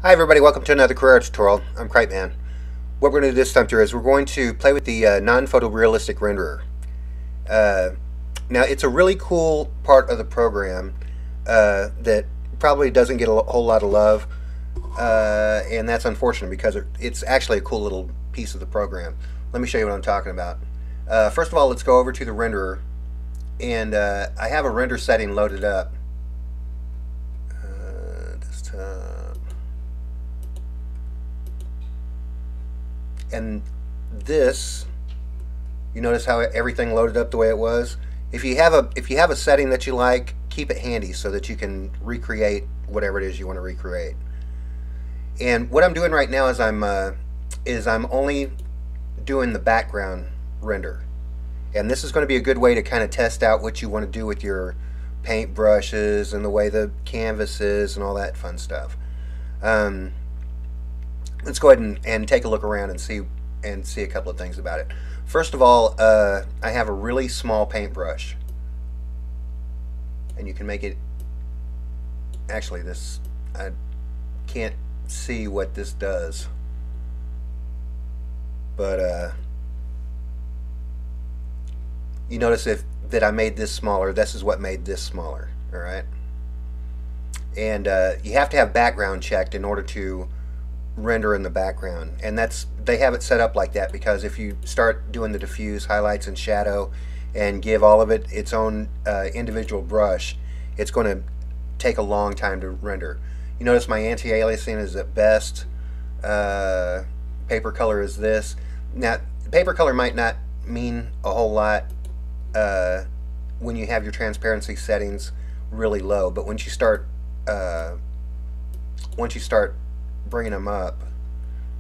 Hi everybody, welcome to another Carrara tutorial. I'm cripeman. What we're going to do this time through is we're going to play with the non-photorealistic renderer. Uh, Now it's a really cool part of the program that probably doesn't get a whole lot of love, and that's unfortunate because it's actually a cool little piece of the program. Let me show you what I'm talking about. First of all, let's go over to the renderer, and I have a render setting loaded up. Desktop. And this, you notice how everything loaded up the way it was. If you have a setting that you like, keep it handy so that you can recreate whatever it is you want to recreate. And what I'm doing right now is I'm only doing the background render, and this is going to be a good way to kind of test out what you want to do with your paint brushes and the way the canvas is and all that fun stuff. Let's go ahead and take a look around and see a couple of things about it. First of all, I have a really small paintbrush, and you can make it. Actually, I can't see what this does, but you notice that I made this smaller. This is what made this smaller. All right, and you have to have background checked in order to render in the background, and they have it set up like that because if you start doing the diffuse, highlights, and shadow and give all of it its own individual brush, it's going to take a long time to render. You notice my anti-aliasing is at best. Paper color is this. Now, paper color might not mean a whole lot when you have your transparency settings really low, but once you start bringing them up,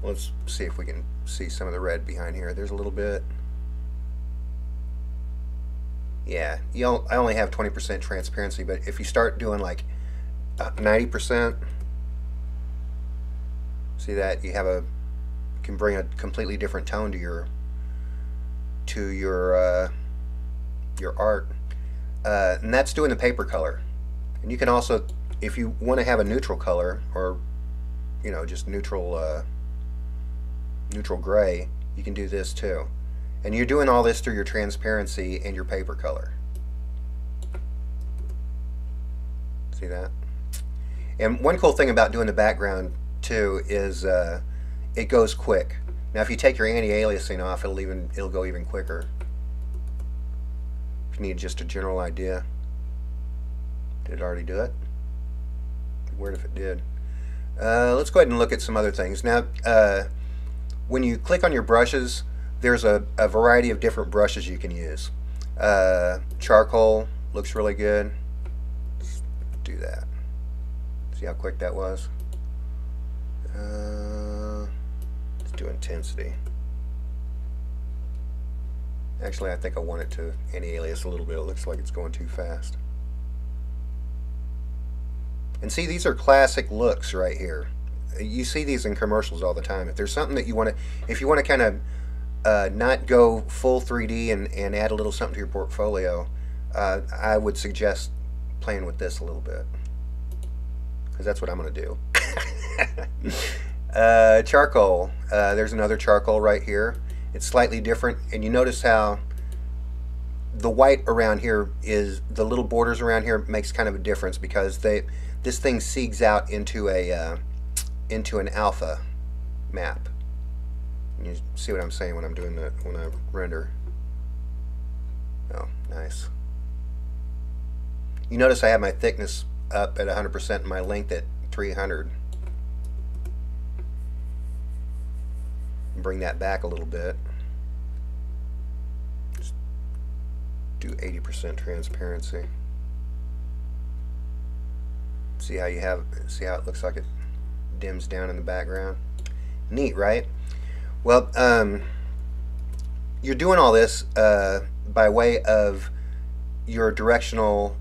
let's see if we can see some of the red behind here. There's a little bit. Yeah, I only have 20% transparency, but if you start doing like 90%, see that you can bring a completely different tone to your art, and that's doing the paper color. And you can also, if you want to have a neutral color, or just neutral gray, you can do this too. And you're doing all this through your transparency and your paper color. See that? And one cool thing about doing the background too is it goes quick. Now if you take your anti-aliasing off, it'll go even quicker. If you need just a general idea. Did it already do it? Weird if it did. Let's go ahead and look at some other things. Now, when you click on your brushes, there's a variety of different brushes you can use. Charcoal looks really good. Let's do that. See how quick that was? Let's do intensity. Actually, I think I want it to anti-alias a little bit. It looks like it's going too fast. And see, these are classic looks right here. You see these in commercials all the time. If there's something that if you want to kind of not go full 3D and add a little something to your portfolio, I would suggest playing with this a little bit, because that's what I'm going to do. Charcoal. There's another charcoal right here. It's slightly different, and you notice how the white around here the little borders around here makes kind of a difference because this thing segs out into an alpha map. You see what I'm saying when I'm doing when I render. Oh, nice. You notice I have my thickness up at 100% and my length at 300. Bring that back a little bit. Just do 80% transparency. See how it looks like it dims down in the background? Neat, right? Well, you're doing all this by way of your directional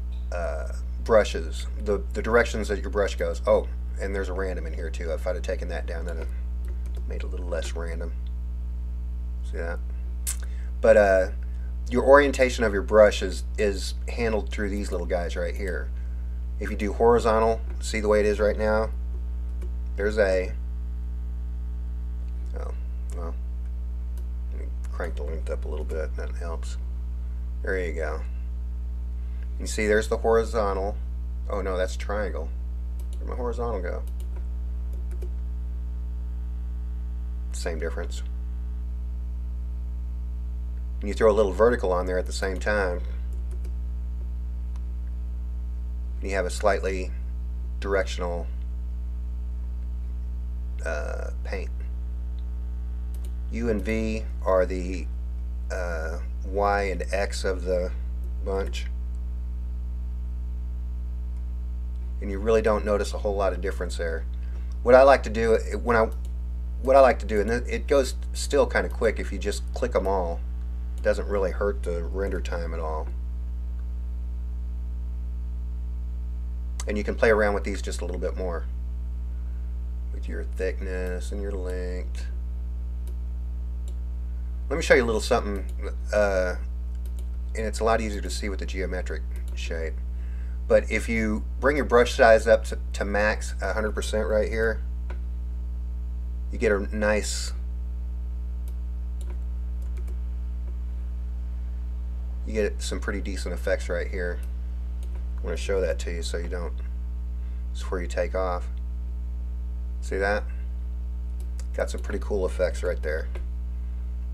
brushes, the directions that your brush goes. Oh, and there's a random in here too. If I'd have taken that down, then it made it a little less random. See that? But your orientation of your brush is handled through these little guys right here. If you do horizontal, see the way it is right now? There's A. Oh, well, let me crank the length up a little bit. That helps. There you go. You see, there's the horizontal. Oh no, that's triangle. Where'd my horizontal go? Same difference. And you throw a little vertical on there at the same time, you have a slightly directional paint. U and V are the Y and X of the bunch, and you really don't notice a whole lot of difference there. What I like to do and it goes still kind of quick if you just click them all. It doesn't really hurt the render time at all. And you can play around with these just a little bit more with your thickness and your length. Let me show you a little something, and it's a lot easier to see with the geometric shape. But if you bring your brush size up to max 100% right here, you get a nice, you get some pretty decent effects right here. I want to show that to you so you don't, it's where you take off. See that? Got some pretty cool effects right there.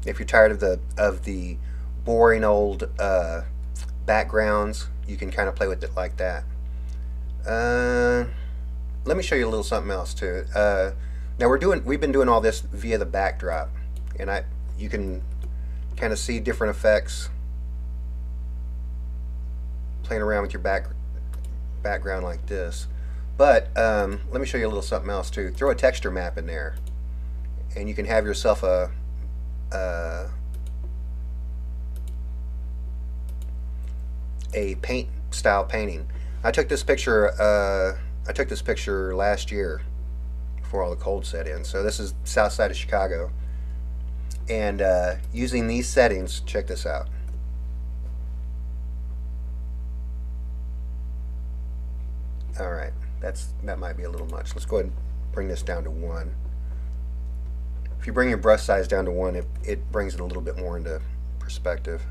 If you're tired of the boring old backgrounds, you can kind of play with it like that. Let me show you a little something else too. Now we've been doing all this via the backdrop, and you can kind of see different effects playing around with your background like this. But let me show you a little something else too. Throw a texture map in there, and you can have yourself a paint style painting. I took this picture last year before all the cold set in. So this is south side of Chicago, and using these settings, check this out. Alright, that might be a little much. Let's go ahead and bring this down to 1. If you bring your brush size down to 1, it brings it a little bit more into perspective.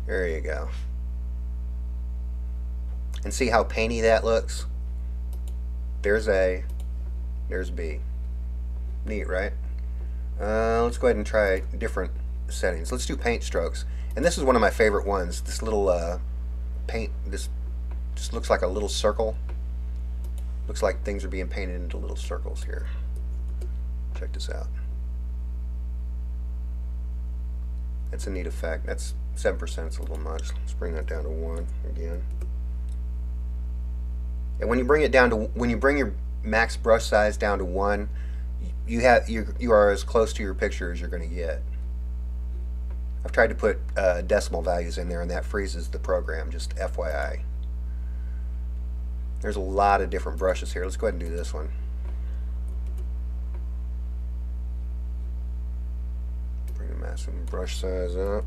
There you go. And see how painty that looks? There's A, there's B. Neat, right? Let's go ahead and try different settings. Let's do paint strokes. And this is one of my favorite ones. This little paint, this just looks like a little circle. Looks like things are being painted into little circles here. Check this out. That's a neat effect. That's 7%, it's a little much. Let's bring that down to 1 again. And when you bring it down to, when you bring your max brush size down to 1, you are as close to your picture as you're going to get. I've tried to put decimal values in there, and that freezes the program, just FYI. There's a lot of different brushes here. Let's go ahead and do this one. Bring the maximum brush size up.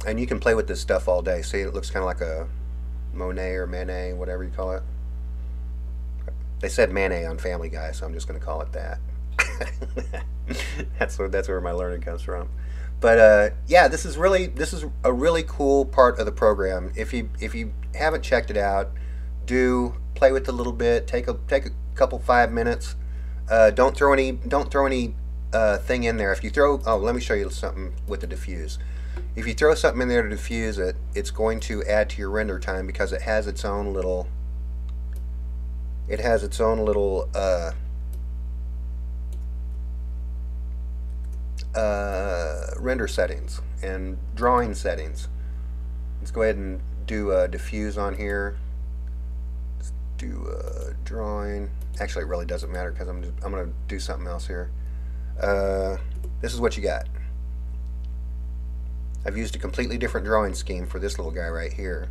And you can play with this stuff all day. See, it looks kind of like a Monet or Manet, whatever you call it. They said Manet on Family Guy, so I'm just going to call it that. That's where my learning comes from. But yeah, this is a really cool part of the program. If you haven't checked it out, do play with it a little bit. Take a couple 5 minutes. Don't throw any thing in there. If you throw, let me show you something with the diffuse. If you throw something in there to diffuse it, it's going to add to your render time because it has its own little render settings and drawing settings. Let's go ahead and do a diffuse on here. Let's do a drawing. Actually, it really doesn't matter because I'm going to do something else here. This is what you got. I've used a completely different drawing scheme for this little guy right here.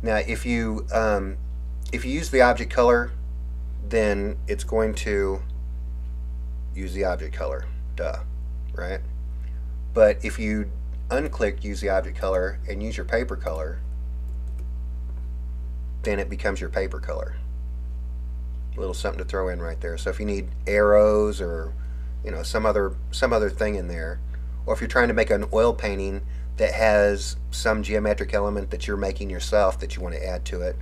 Now, if you use the object color, then it's going to use the object color. Duh, right? But if you unclick use the object color and use your paper color, then it becomes your paper color. A little something to throw in right there. So if you need arrows or some other thing in there, or if you're trying to make an oil painting that has some geometric element that you're making yourself that you want to add to it,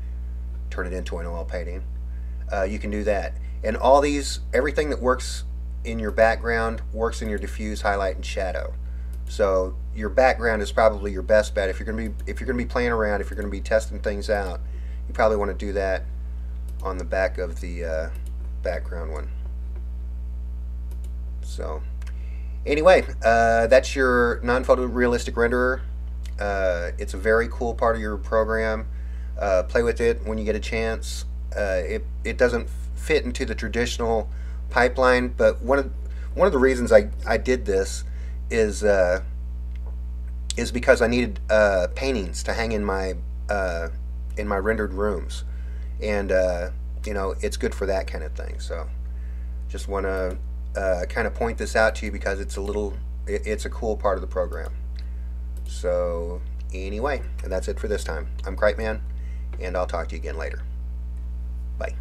turn it into an oil painting, you can do that. And all these, everything that works in your background works in your diffuse, highlight, and shadow. So your background is probably your best bet. If you're going to be playing around, if you're going to be testing things out, you probably want to do that on the back of the background one. So anyway, that's your non-photorealistic renderer. It's a very cool part of your program. Play with it when you get a chance. It doesn't fit into the traditional pipeline, but one of the reasons I did this is because I needed paintings to hang in my rendered rooms, and it's good for that kind of thing. So just want to kind of point this out to you because it's a cool part of the program. So anyway, and that's it for this time. I'm cripeman, and I'll talk to you again later. Bye.